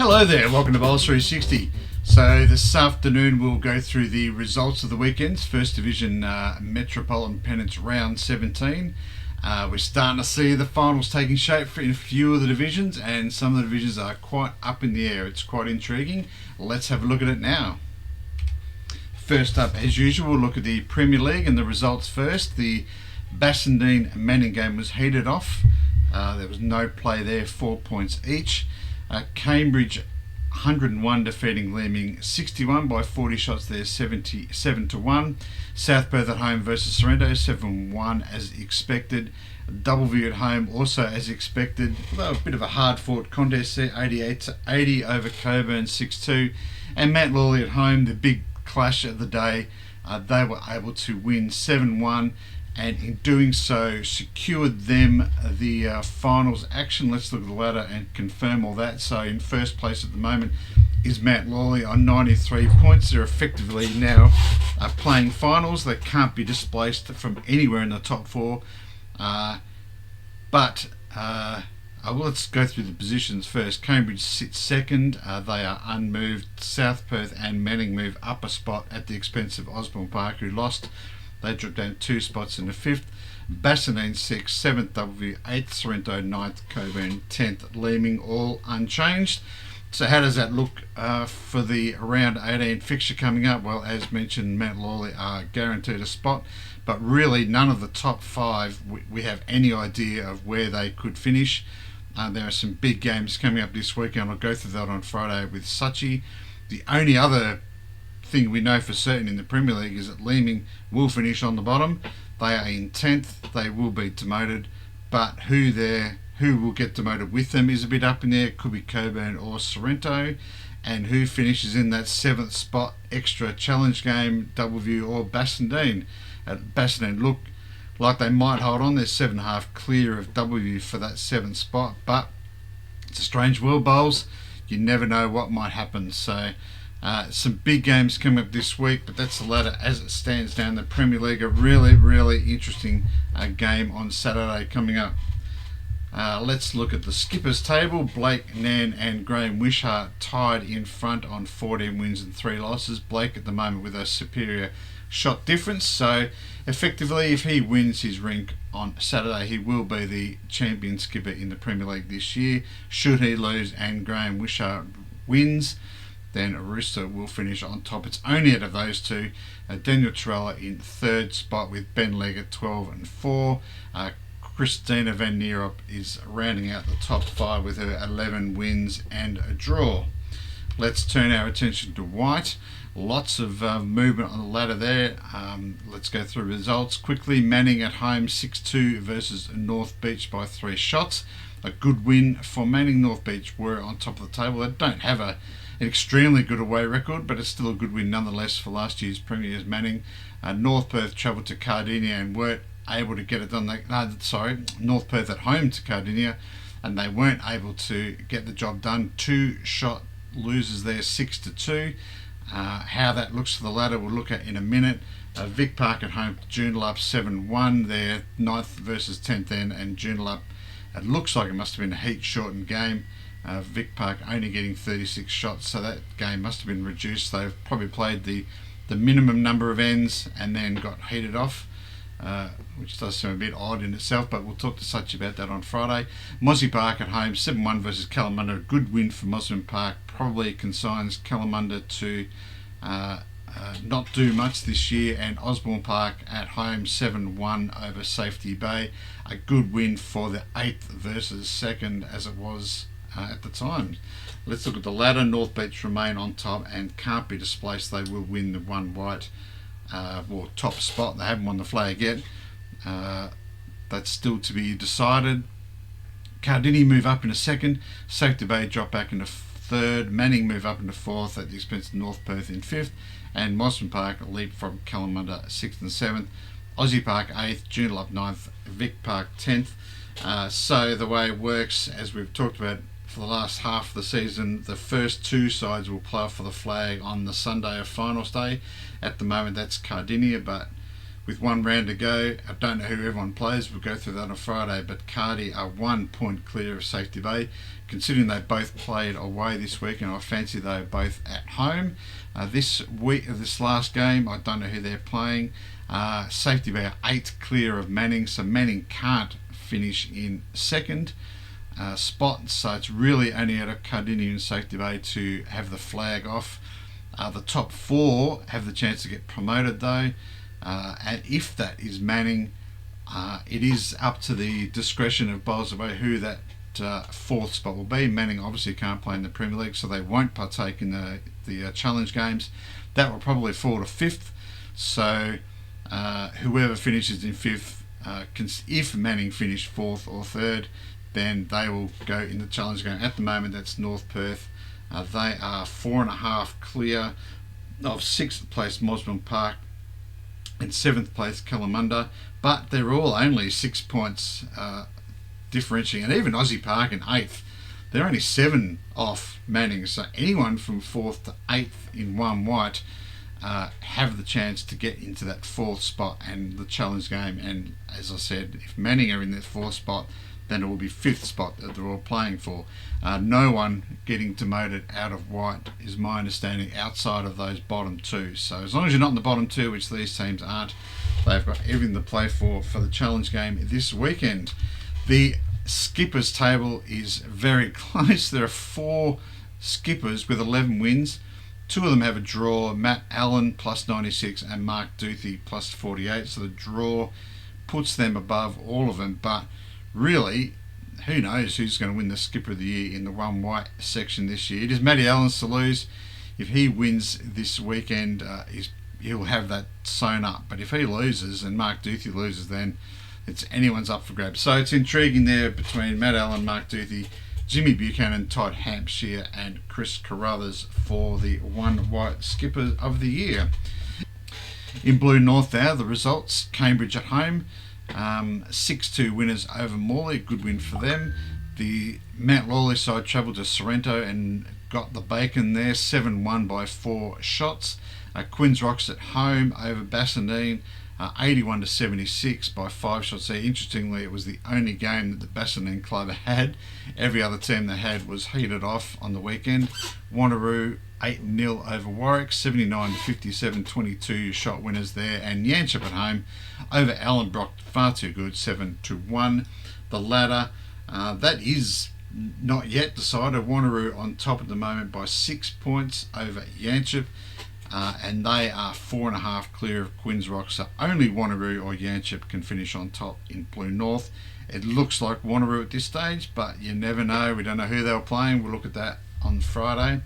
Hello there, welcome to Bowls 360. So this afternoon we'll go through the results of the weekends. First Division Metropolitan Pennants Round 17. We're starting to see the finals taking shape in a few of the divisions, and some of the divisions are quite up in the air. It's quite intriguing. Let's have a look at it now. First up, as usual, we'll look at the Premier League and the results first. The Bassendean Manning game was heated off. There was no play there, 4 points each. Cambridge 101 defeating Leeming 61 by 40 shots there, 77-1. South Perth at home versus Sorrento 7-1 as expected. Doubleview at home also as expected, although a bit of a hard fought contest there, 88-80 over Coburn 6-2. And Mount Lawley at home, the big clash of the day, they were able to win 7-1, and in doing so secured them the finals action. Let's look at the ladder and confirm all that. So in first place at the moment is Mount Lawley on 93 points. They're effectively now playing finals. They can't be displaced from anywhere in the top four. Let's go through the positions first. Cambridge sits second. They are unmoved. South Perth and Manning move up a spot at the expense of Osborne Park, who lost. They dropped down 2 spots in the 5th. Bassendean 6th, 7th W, 8th Sorrento, 9th Coburn, 10th Leeming, all unchanged. So how does that look for the round 18 fixture coming up? Well, as mentioned, Mount Lawley are guaranteed a spot, but really none of the top 5 we have any idea of where they could finish. There are some big games coming up this weekend. I'll go through that on Friday with Suchi. The only other thing we know for certain in the Premier League is that Leeming will finish on the bottom. They are in 10th. They will be demoted, but who will get demoted with them is a bit up in there. It could be Coburn or Sorrento. And who finishes in that 7th spot, extra challenge game, Doubleview or Bassendean. Bassendean look like they might hold on. They're 7.5 clear of Doubleview for that 7th spot, but it's a strange world, Bowls. You never know what might happen. So some big games coming up this week, but that's the ladder as it stands down the Premier League. A really interesting game on Saturday coming up. Let's look at the skippers table. Blake, Nan and Graham Wishart tied in front on 14 wins and 3 losses. Blake at the moment with a superior shot difference, so effectively if he wins his rink on Saturday, he will be the champion skipper in the Premier League this year. Should he lose and Graham Wishart wins, then Rooster will finish on top. It's only out of those two. Daniel Torella in 3rd spot with Ben Legg at 12 and 4. Christina Van Nierop is rounding out the top 5 with her 11 wins and a draw. Let's turn our attention to White. Lots of movement on the ladder there. Let's go through results quickly. Manning at home 6-2 versus North Beach by 3 shots. A good win for Manning. North Beach were on top of the table. They don't have an extremely good away record, but it's still a good win nonetheless for last year's premiers Manning. North Perth travelled to Cardinia and weren't able to get it done. North Perth at home to Cardinia, and they weren't able to get the job done. 2-shot losers there, 6-2. How that looks for the ladder we'll look at in a minute. Vic Park at home to Joondalup 7-1. Their 9th versus 10th end, and Joondalup, it looks like it must have been a heat shortened game. Vic Park only getting 36 shots, so that game must have been reduced. They've probably played the minimum number of ends and then got heated off, which does seem a bit odd in itself, but we'll talk to Such about that on Friday. Mozzie Park at home 7-1 versus Kalamunda. A good win for Mosman Park, probably consigns Kalamunda to not do much this year. And Osborne Park at home 7-1 over Safety Bay. A good win for the 8th versus 2nd as it was at the time. Let's look at the ladder. North Beach remain on top and can't be displaced. They will win the one white top spot. They haven't won the flag yet. That's still to be decided. Cardinia move up in a 2nd. Safety Bay drop back into 3rd. Manning move up into 4th at the expense of North Perth in 5th. And Mosman Park leap from Kalamunda 6th and 7th. Aussie Park 8th. Joondalup 9th. Vic Park 10th. So the way it works, as we've talked about for the last half of the season, the first 2 sides will play for the flag on the Sunday of finals day. At the moment that's Cardinia, but with 1 round to go. I don't know who everyone plays. We'll go through that on Friday. But Cardi are 1 point clear of Safety Bay, considering they both played away this week, and I fancy they were both at home. This last game, I don't know who they're playing. Safety Bay are 8 clear of Manning, so Manning can't finish in second spot. So it's really only out of Cardinia and Safety Bay to have the flag off. The top 4 have the chance to get promoted though. And if that is Manning, it is up to the discretion of Bowls Away who that 4th spot will be. Manning obviously can't play in the Premier League, so they won't partake in the challenge games. That will probably fall to 5th. So whoever finishes in 5th, if Manning finish 4th or 3rd, then they will go in the challenge game. At the moment, that's North Perth. They are 4.5 clear of 6th place Mosman Park and 7th place Kalamunda, but they're all only 6 points differentiating, and even Aussie Park in 8th, they're only 7 off Manning. So anyone from 4th to 8th in one white have the chance to get into that 4th spot and the challenge game. And as I said, if Manning are in that 4th spot, then it will be 5th spot that they're all playing for. No one getting demoted out of white is my understanding outside of those bottom 2. So as long as you're not in the bottom 2, which these teams aren't, they've got everything to play for the challenge game this weekend. The skippers table is very close. There are 4 skippers with 11 wins. 2 of them have a draw. Matt Allen plus 96 and Mark Duthie plus 48. So the draw puts them above all of them. But really, who knows who's going to win the Skipper of the Year in the one white section this year. It is Matty Allen's to lose. If he wins this weekend, he'll have that sewn up. But if he loses and Mark Duthie loses, then it's anyone's up for grabs. So it's intriguing there between Matt Allen, Mark Duthie, Jimmy Buchanan, Todd Hampshire and Chris Carruthers for the one white Skipper of the Year. In Blue North now, the results: Cambridge at home, 6-2 winners over Morley, good win for them. The Mount Lawley side travelled to Sorrento and got the bacon there, 7-1 by 4 shots. Quinns Rocks at home over Bassendean, 81-76 by 5 shots there. Interestingly, it was the only game that the Bassendean club had. Every other team they had was heated off on the weekend. Wanneroo 8-0 over Warwick, 79-57, 22 shot winners there. And Yanchep at home over Allenbrock, far too good, 7-1. The ladder, that is not yet decided. Wanneroo on top at the moment by 6 points over Yanchep. And they are 4.5 clear of Quinns Rock, so only Wanneroo or Yanchep can finish on top in Blue North. It looks like Wanneroo at this stage, but you never know. We don't know who they were playing. We'll look at that on Friday.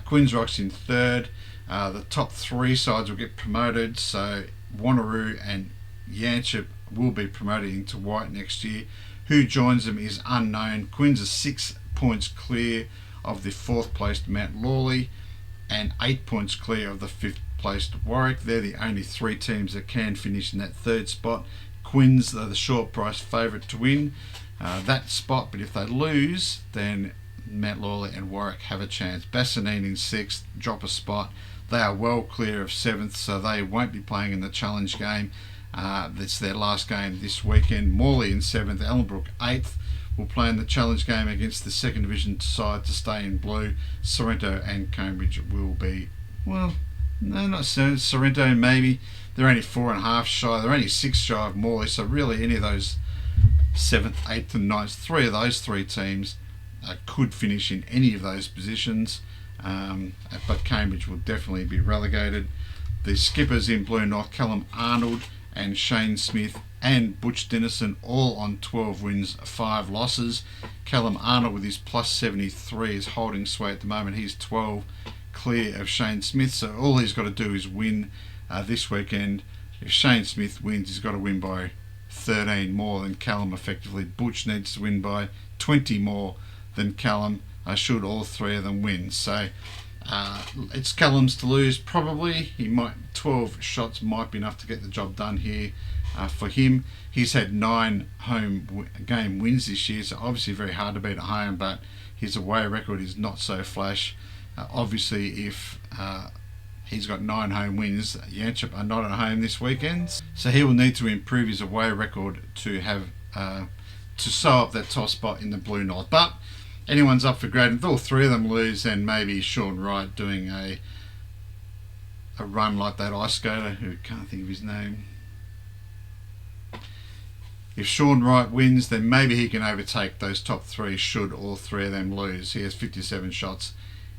Quinns Rock's in 3rd. The top 3 sides will get promoted, so Wanneroo and Yanchep will be promoted into white next year. Who joins them is unknown. Quinns are 6 points clear of the 4th placed Mount Lawley and 8 points clear of the 5th placed Warwick. They're the only 3 teams that can finish in that 3rd spot. Quinns are the short price favourite to win that spot, but if they lose, then Mount Lawley and Warwick have a chance. Bassendean in 6th, drop a spot. They are well clear of 7th, so they won't be playing in the challenge game. That's their last game this weekend. Morley in 7th, Ellenbrook 8th. Will play in the challenge game against the 2nd division side to stay in blue. Sorrento and Cambridge will be, well, no, not so. Sorrento maybe. They're only 4.5 shy. They're only 6 shy of Morley. So really any of those 7th, 8th and 9th, 3 of those 3 teams could finish in any of those positions. But Cambridge will definitely be relegated. The skippers in Blue North, Callum Arnold and Shane Smith and Butch Dennison, all on 12 wins, 5 losses. Callum Arnold with his plus 73 is holding sway at the moment. He's 12 clear of Shane Smith, so all he's got to do is win this weekend. If Shane Smith wins, he's got to win by 13 more than Callum effectively. Butch needs to win by 20 more than Callum, should all 3 of them win. So it's Callum's to lose probably. 12 shots might be enough to get the job done here for him. He's had 9 home game wins this year, so obviously very hard to beat at home, but his away record is not so flash. Obviously if He's got 9 home wins. Yanchep are not at home this weekend, so he will need to improve his away record to have to sew up that top spot in the Blue North. But anyone's up for grade. If all 3 of them lose, then maybe Sean Wright doing a run like that ice skater, who can't think of his name. If Sean Wright wins, then maybe he can overtake those top 3 should all 3 of them lose. He has 57 shots,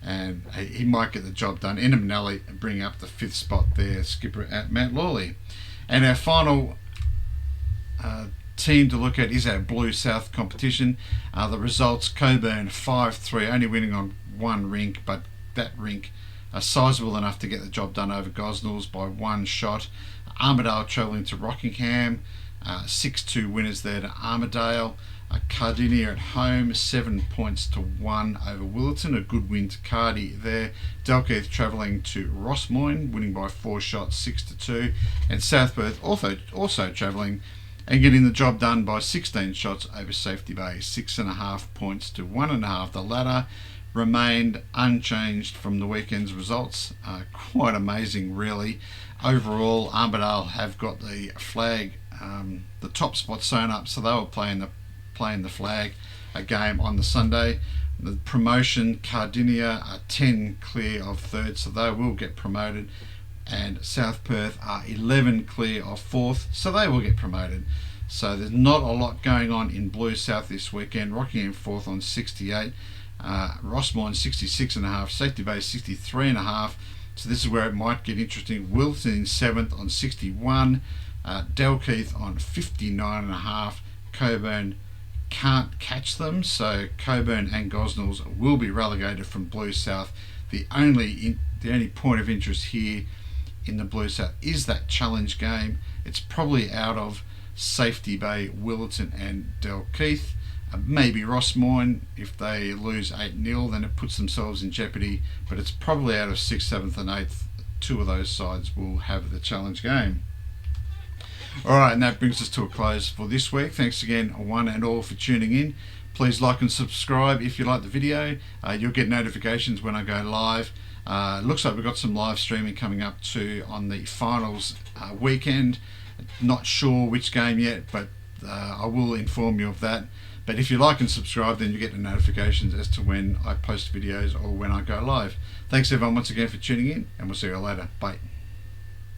and he might get the job done. Enna Manelli bring up the 5th spot there, skipper at Mount Lawley. And our final team to look at is our Blue South competition. The results: Coburn 5-3, only winning on 1 rink, but that rink sizable enough to get the job done over Gosnells by 1 shot. Armidale travelling to Rockingham, 6-2 winners there to Armidale. Cardinia at home, 7 points to 1 over Willetton, a good win to Cardi there. Dalkeith travelling to Rossmoyne, winning by 4 shots, 6-2. And South Perth also travelling and getting the job done by 16 shots over Safety Bay, 6.5 points to 1.5. The latter remained unchanged from the weekend's results. Quite amazing, really. Overall, Armidale have got the flag, the top spot sewn up, so they were playing the flag game on the Sunday. The promotion, Cardinia are 10 clear of 3rd, so they will get promoted, and South Perth are 11 clear of 4th, so they will get promoted. So there's not a lot going on in Blue South this weekend. Rockingham 4th on 68, Rossmoyne 66.5, Safety Bay 63.5. So this is where it might get interesting. Wilton in 7th on 61, Dalkeith on 59.5. Coburn can't catch them, so Coburn and Gosnells will be relegated from Blue South. The only point of interest here in the Blue South is that challenge game. It's probably out of Safety Bay, Willetton and Dalkeith. Maybe Rossmoyne. If they lose 8-0, then it puts themselves in jeopardy, but it's probably out of 6th, 7th and 8th. 2 of those sides will have the challenge game. Alright, and that brings us to a close for this week. Thanks again, one and all, for tuning in. Please like and subscribe if you like the video. You'll get notifications when I go live. It looks like we've got some live streaming coming up too on the finals weekend. Not sure which game yet, but I will inform you of that. But if you like and subscribe, then you get the notifications as to when I post videos or when I go live. Thanks everyone once again for tuning in, and we'll see you all later. Bye.